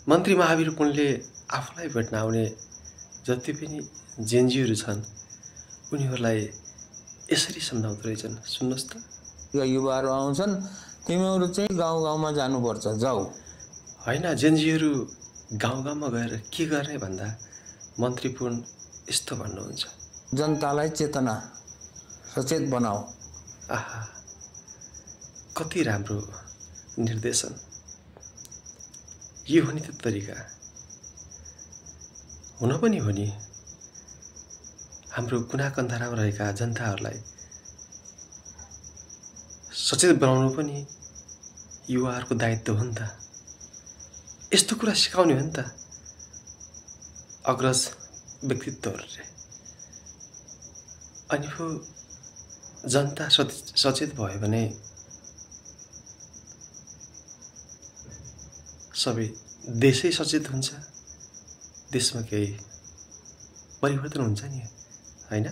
मन्त्री महावीर पुनले आफूलाई भेट्न आउने जति पनि जेनजीहरू छन् उनीहरूलाई यसरी सम्झाउँदो रहेछन्। सुन्नुहोस् त, युवाहरू आउँछन्, तिमीहरू चाहिँ गाउँ गाउँमा जानुपर्छ, जाऊ। होइन, जेनजीहरू गाउँ गाउँमा गएर के गर्ने भन्दा मन्त्री पुन यस्तो भन्नुहुन्छ, जनतालाई चेतना सचेत बनाऊ। आहा, कति राम्रो निर्देशन। यो हो नि त तरिका। हुन पनि हो नि, हाम्रो कुनाकन्धारामा रहेका जनताहरूलाई सचेत बनाउनु पनि युवाहरूको दायित्व हो नि त। यस्तो कुरा सिकाउने हो नि त अग्रज व्यक्तित्वहरूले। अनि हो जनता सचेत भयो भने सबै देशै सचेत हुन्छ, देशमा केही परिवर्तन हुन्छ नि, होइन?